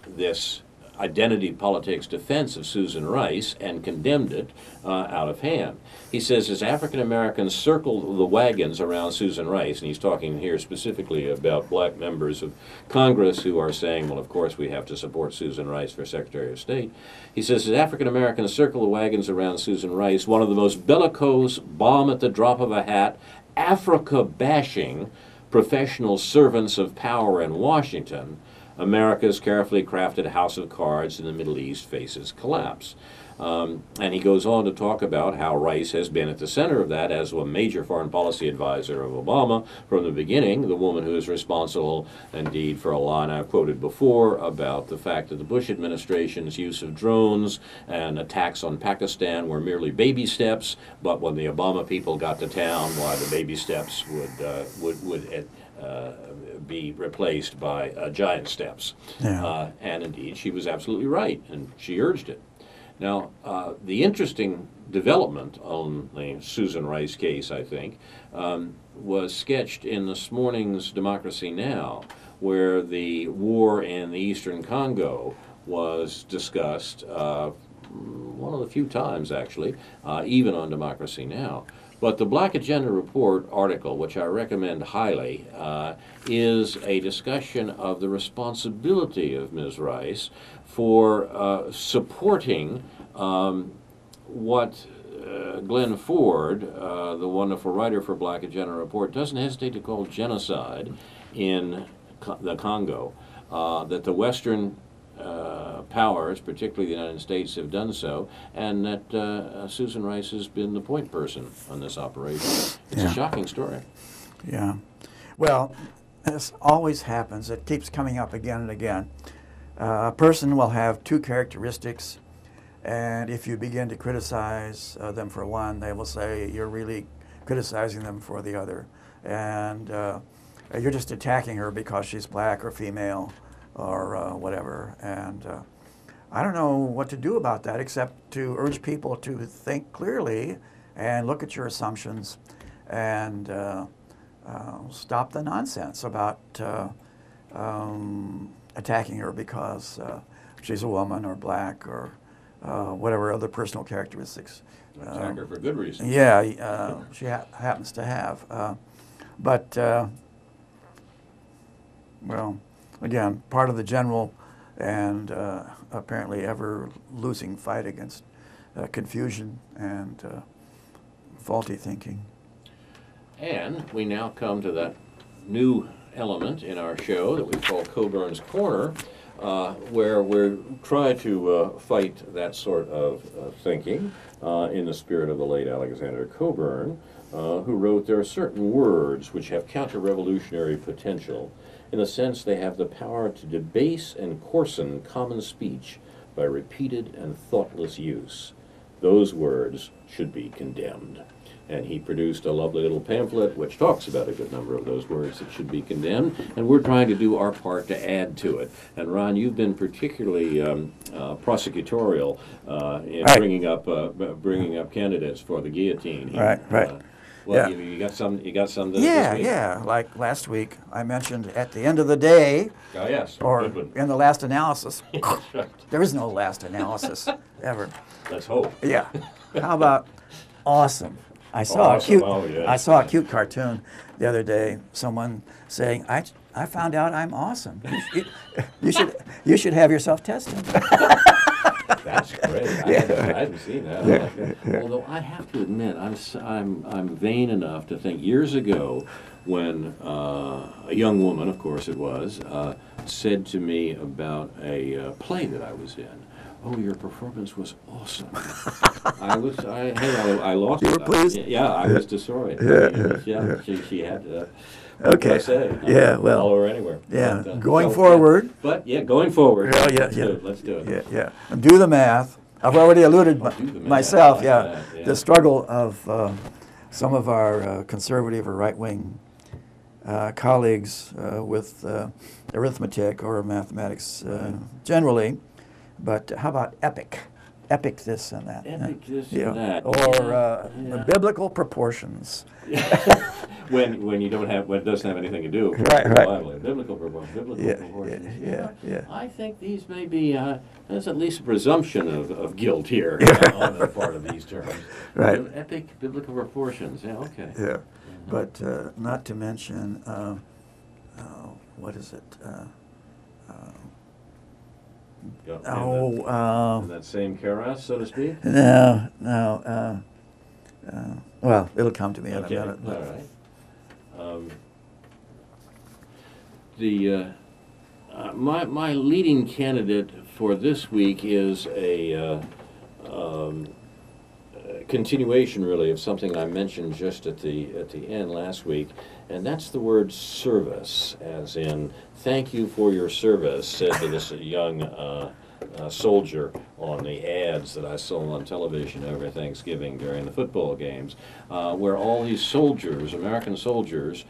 [SPEAKER 2] this identity politics defense of Susan Rice and condemned it out of hand. He says, as African Americans circle the wagons around Susan Rice, and he's talking here specifically about black members of Congress who are saying, well, of course we have to support Susan Rice for Secretary of State. He says, as African Americans circle the wagons around Susan Rice, one of the most bellicose, bomb at the drop of a hat, Africa-bashing professional servants of power in Washington, America's carefully crafted house of cards in the Middle East faces collapse. And he goes on to talk about how Rice has been at the center of that as a major foreign policy advisor of Obama from the beginning, the woman who is responsible, indeed, for a line I've quoted before about the fact that the Bush administration's use of drones and attacks on Pakistan were merely baby steps, but when the Obama people got to town, why the baby steps would be replaced by giant steps.
[SPEAKER 3] Yeah.
[SPEAKER 2] And indeed, she was absolutely right, and she urged it. Now, the interesting development on the Susan Rice case, I think, was sketched in this morning's Democracy Now!, where the war in the eastern Congo was discussed one of the few times, actually, even on Democracy Now!. But the Black Agenda Report article, which I recommend highly, is a discussion of the responsibility of Ms. Rice for supporting what Glenn Ford, the wonderful writer for Black Agenda Report, doesn't hesitate to call genocide in the Congo, that the Western powers, particularly the United States, have done so, and that Susan Rice has been the point person on this operation. It's a shocking story.
[SPEAKER 3] Yeah. Well, this always happens. It keeps coming up again and again. A person will have two characteristics, and if you begin to criticize them for one, they will say you're really criticizing them for the other. And you're just attacking her because she's black or female or whatever. And I don't know what to do about that except to urge people to think clearly and look at your assumptions and stop the nonsense about attacking her because she's a woman or black or whatever other personal characteristics.
[SPEAKER 2] Attack her for good reasons.
[SPEAKER 3] Yeah, she happens to have. But, well, again, part of the general and apparently ever losing fight against confusion and faulty thinking.
[SPEAKER 2] And we now come to that new element in our show that we call Coburn's Corner, where we try to fight that sort of thinking in the spirit of the late Alexander Coburn, who wrote, "There are certain words which have counter-revolutionary potential, in the sense they have the power to debase and coarsen common speech by repeated and thoughtless use. Those words should be condemned." And he produced a lovely little pamphlet which talks about a good number of those words that should be condemned, and we're trying to do our part to add to it. And Ron, you've been particularly prosecutorial in bringing up candidates for the guillotine.
[SPEAKER 3] Right.
[SPEAKER 2] Well,
[SPEAKER 3] Yeah.
[SPEAKER 2] you got some this
[SPEAKER 3] Yeah,
[SPEAKER 2] week?
[SPEAKER 3] yeah. Like last week, I mentioned at the end of the day,
[SPEAKER 2] Oh, yes.
[SPEAKER 3] or
[SPEAKER 2] Good one.
[SPEAKER 3] in the last analysis.
[SPEAKER 2] That's right.
[SPEAKER 3] There is no last analysis ever.
[SPEAKER 2] Let's hope.
[SPEAKER 3] Yeah. How about awesome? I saw
[SPEAKER 2] Awesome. Oh, yes.
[SPEAKER 3] I saw a cute cartoon the other day. Someone saying, "I found out I'm awesome. You should have yourself tested."
[SPEAKER 2] That's great. I hadn't seen that. I like that. Although I have to admit, I'm vain enough to think years ago, when a young woman, of course it was, said to me about a play that I was in, "Oh, your performance was awesome." I lost it.
[SPEAKER 3] You were pleased?
[SPEAKER 2] Yeah, I was disoriented. Yeah. She had what
[SPEAKER 3] Okay.
[SPEAKER 2] can I say?
[SPEAKER 3] Yeah, well,
[SPEAKER 2] follow her anywhere.
[SPEAKER 3] yeah,
[SPEAKER 2] But,
[SPEAKER 3] going forward.
[SPEAKER 2] But yeah, going forward.
[SPEAKER 3] Yeah, yeah,
[SPEAKER 2] Let's
[SPEAKER 3] yeah.
[SPEAKER 2] do it. Let's do it.
[SPEAKER 3] Yeah. And do the math. I've already alluded
[SPEAKER 2] Do the math.
[SPEAKER 3] myself.
[SPEAKER 2] I
[SPEAKER 3] Yeah.
[SPEAKER 2] like that, yeah.
[SPEAKER 3] The struggle of some of our conservative or right-wing colleagues with arithmetic or mathematics generally. But how about epic? Epic this and that.
[SPEAKER 2] Epic this
[SPEAKER 3] Yeah.
[SPEAKER 2] and that.
[SPEAKER 3] Or the biblical proportions.
[SPEAKER 2] when you don't have, when it doesn't have anything to do with
[SPEAKER 3] Right.
[SPEAKER 2] biblical proportions.
[SPEAKER 3] Yeah.
[SPEAKER 2] I think these may be, there's at least a presumption of guilt here on the part of these terms.
[SPEAKER 3] Right.
[SPEAKER 2] Epic biblical proportions. Yeah. Okay.
[SPEAKER 3] Yeah. But not to mention, what is it?
[SPEAKER 2] In that same keras, so to speak.
[SPEAKER 3] No. Well, it'll come to me in
[SPEAKER 2] Okay.
[SPEAKER 3] a minute.
[SPEAKER 2] All right. My leading candidate for this week is a continuation, really, of something I mentioned just at the end last week, and that's the word service, as in "thank you for your service," said to this young soldier on the ads that I saw on television over Thanksgiving during the football games, where all these soldiers, American soldiers,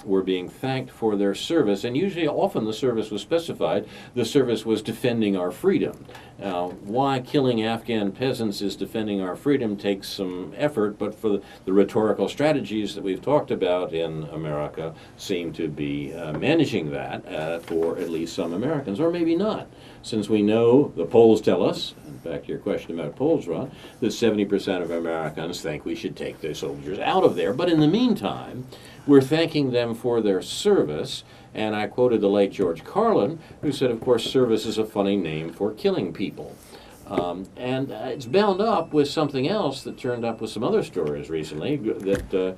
[SPEAKER 2] were being thanked for their service, and usually, often the service was specified. The service was defending our freedom. Now, why killing Afghan peasants is defending our freedom takes some effort, but for the rhetorical strategies that we've talked about in America seem to be managing that for at least some Americans, or maybe not, since we know, the polls tell us, back to your question about polls, Ron, that 70% of Americans think we should take the soldiers out of there. But in the meantime, we're thanking them for their service, and I quoted the late George Carlin, who said, of course, service is a funny name for killing people. And it's bound up with something else that turned up with some other stories recently that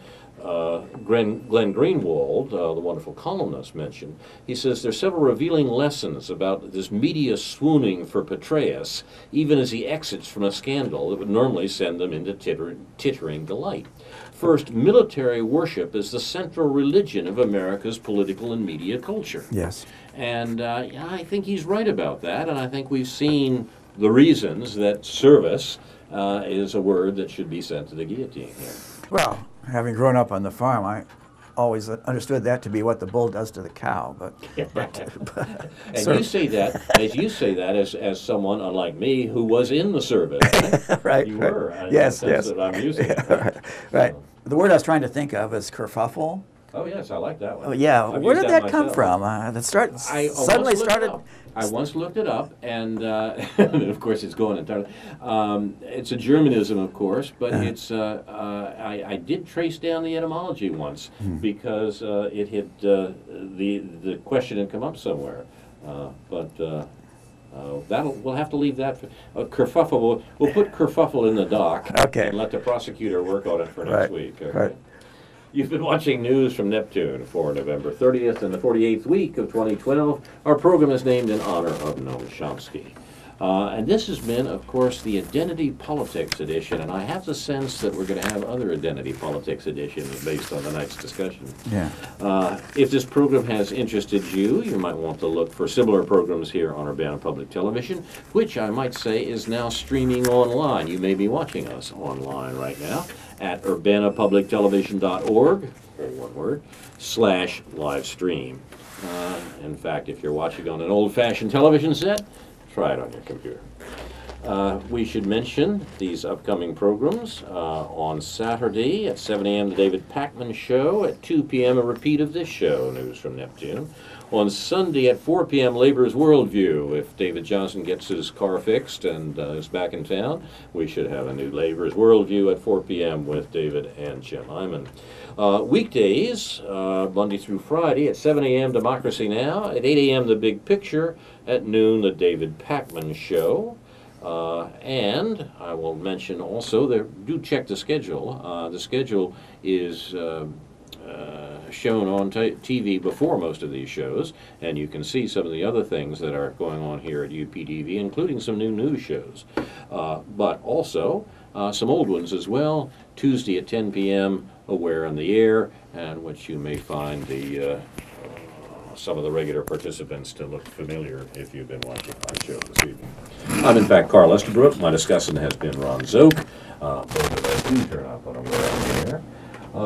[SPEAKER 2] Glenn Greenwald, the wonderful columnist, mentioned. He says there's several revealing lessons about this media swooning for Petraeus, even as he exits from a scandal that would normally send them into tittering delight. First, military worship is the central religion of America's political and media culture.
[SPEAKER 3] Yes.
[SPEAKER 2] And I think he's right about that, and I think we've seen the reasons that service is a word that should be sent to the guillotine here.
[SPEAKER 3] Well, having grown up on the farm, I always understood that to be what the bull does to the cow.
[SPEAKER 2] And so, you say that as someone, unlike me, who was in the service. Right.
[SPEAKER 3] Right.
[SPEAKER 2] You were.
[SPEAKER 3] Yes.
[SPEAKER 2] That's what I'm using.
[SPEAKER 3] Yeah, right. The word I was trying to think of is kerfuffle.
[SPEAKER 2] Oh yes, I like that one.
[SPEAKER 3] Oh, yeah.
[SPEAKER 2] I've
[SPEAKER 3] Where
[SPEAKER 2] used
[SPEAKER 3] did that come
[SPEAKER 2] myself.
[SPEAKER 3] from? Suddenly started.
[SPEAKER 2] I once looked it up, and of course it's going entirely. It's a Germanism, of course, but it's. I did trace down the etymology once because it had the question had come up somewhere, but. We'll have to leave that for kerfuffle. We'll put kerfuffle in the dock
[SPEAKER 3] Okay.
[SPEAKER 2] and let the prosecutor work on it for next week. Okay?
[SPEAKER 3] Right.
[SPEAKER 2] You've been watching news from Neptune for November 30th and the 48th week of 2012. Our program is named in honor of Noam Chomsky. And this has been, of course, the Identity Politics edition, and I have the sense that we're going to have other Identity Politics editions based on tonight's discussion.
[SPEAKER 3] Yeah.
[SPEAKER 2] If this program has interested you, you might want to look for similar programs here on Urbana Public Television, which I might say is now streaming online. You may be watching us online right now at urbanapublictelevision.org, or one word, /livestream. In fact, if you're watching on an old-fashioned television set, try it on your computer. We should mention these upcoming programs. On Saturday at 7 a.m., the David Pakman Show. At 2 p.m., a repeat of this show, News from Neptune. On Sunday at 4 p.m., Labor's Worldview. If David Johnson gets his car fixed and is back in town, we should have a new Labor's Worldview at 4 p.m. with David and Jim Hyman. Weekdays, Monday through Friday, at 7 a.m., Democracy Now!, at 8 a.m., The Big Picture, at noon, The David Pakman Show. And I will mention also, do check the schedule. The schedule is shown on TV before most of these shows, and you can see some of the other things that are going on here at UPTV, including some new news shows. But also some old ones as well. Tuesday at 10 p.m., Aware on the Air, and which you may find some of the regular participants to look familiar if you've been watching our show this evening. I'm in fact Carl Estabrook. My discussant has been Ron Szoke. Both of us do turn up on Aware on the Air.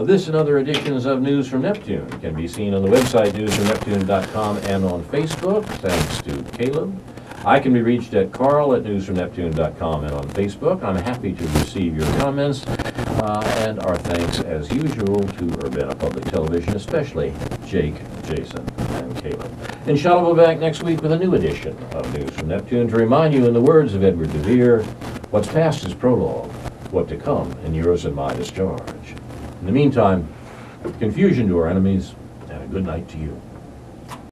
[SPEAKER 2] This and other editions of News from Neptune can be seen on the website newsfromneptune.com and on Facebook, thanks to Caleb. I can be reached at carl@newsfromneptune.com and on Facebook. I'm happy to receive your comments, and our thanks, as usual, to Urbana Public Television, especially Jake, Jason, and Caleb. Inshallah, we'll be back next week with a new edition of News from Neptune to remind you, in the words of Edward de Vere, what's past is prologue, what to come in yours and my discharge. In the meantime, confusion to our enemies, and a good night to you.